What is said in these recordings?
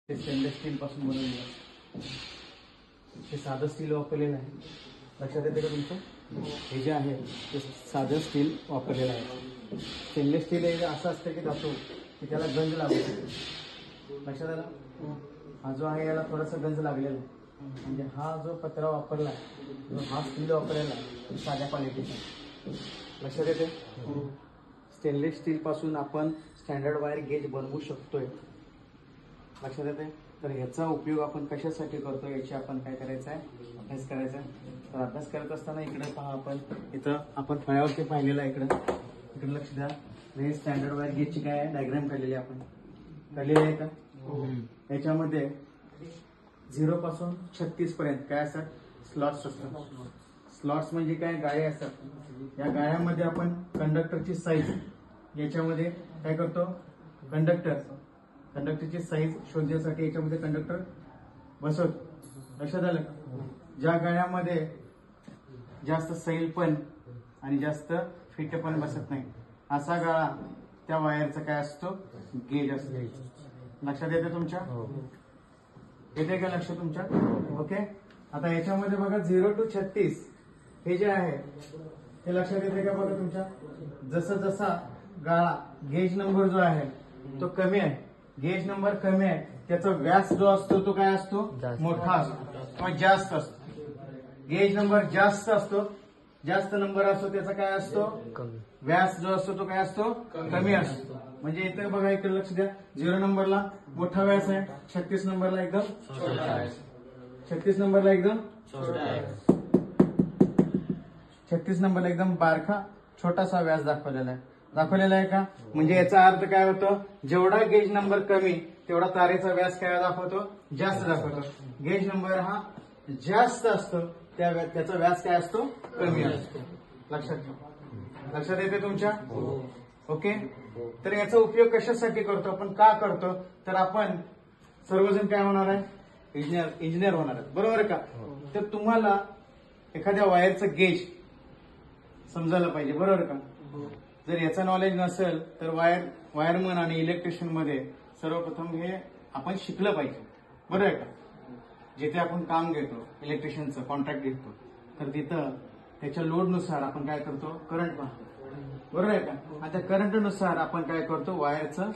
ते stainless steel पासून बनवलेलं आहे. हे साधं स्टील वापरलेलं आहे. लक्षात येते का तुमचं? हे जे आहे ते साधं स्टील वापरलेलं आहे. स्टेनलेस स्टील हे असं असतं की धातू की त्याला गंज लागतो. लक्षात आलं? हा जो आहे याला थोडासा गंज लागलेला आहे. म्हणजे हा जो पत्रा वापरला आहे, जो हा स्टील वापरलेला आहे साध्या क्वालिटीचा. लक्षात येते? स्टेनलेस स्टील पासून आपण स्टँडर्ड वायर गेज बनवू शकतोय. लक्षात येते? तर ह्याचा उपयोग आपण कशासाठी करतो याची आपण काय करायचं आहे, अभ्यास करायचा आहे. तर अभ्यास करत असताना इकडे पहा, इथं आपण फळ्यावरती पाहिलेलं आहे. इकडे लक्ष द्या. हे स्टँडर्ड वायर गेजची काय आहे डायग्राम काढलेली आपण काढलेली आहे का? याच्यामध्ये 0 पासून 36 पर्यंत काय असतात? स्लॉट्स असतात. स्लॉट्स म्हणजे काय? गाळे असतात. या गाळ्यामध्ये आपण कंडक्टरची साईज याच्यामध्ये काय करतो? कंडक्टरची साईज शोधण्यासाठी याच्यामध्ये कंडक्टर बसवतो. लक्षात आलं? ज्या गाळ्यामध्ये जास्त सैल पण आणि जास्त फिट पण बसत नाही असा गाळा त्या वायरचा काय असतो? गेज असतो. लक्षात येते तुमच्या? येते का लक्ष तुमच्या? ओके. आता याच्यामध्ये बघा 0 to 36 हे जे आहे ते लक्षात येते का? बघा तुमच्या जसा जसा गाळा गेज नंबर जो आहे तो कमी आहे, गेज नंबर कमी आहे, त्याचा व्यास जो असतो तो काय असतो? मोठा असतो किंवा जास्त असतो. गेज नंबर जास्त असतो, जास्त नंबर असतो त्याचा काय असतो? व्यास जो असतो तो काय असतो? कमी असतो. म्हणजे इथे बघा, इकडे लक्ष द्या. 0 नंबरला मोठा व्यास आहे, 36 नंबरला एकदम छोटा आहे. 36 नंबरला एकदम छोटा आहे, 36 नंबरला एकदम बारका छोटासा व्यास दाखवलेला आहे का? म्हणजे याचा अर्थ काय होतो? जेवढा गेज नंबर कमी तेवढा तारेचा व्यास काय दाखवतो? जास्त दाखवतो. गेज नंबर हा जास्त असतो त्याचा व्यास काय असतो? कमी असतो. लक्षात येते तुमच्या? ओके. तर याचा उपयोग कशासाठी करतो आपण? का करतो? तर आपण सर्वजण काय होणार आहे? इंजिनियर होणार आहे, बरोबर का? तर तुम्हाला एखाद्या वायरचं गेज समजायला पाहिजे, बरोबर का? जर याचं नॉलेज नसेल तर वायरमन आणि इलेक्ट्रिशियन मध्ये सर्वप्रथम हे आपण शिकलं पाहिजे, बरोबर आहे का? जिथे आपण काम घेतो, इलेक्ट्रिशियनचं कॉन्ट्रॅक्ट घेतो, तर तिथं त्याच्या लोडनुसार आपण काय करतो? करंट पाहतो, बरोबर आहे का? आता करंटनुसार आपण काय करतो? वायरचं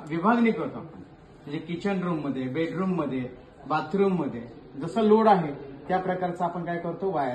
विभागणी करतो आपण. म्हणजे किचन रूम मध्ये, बेडरूम मध्ये, बाथरूम मध्ये जसं लोड आहे त्या प्रकारचं आपण काय करतो? वायर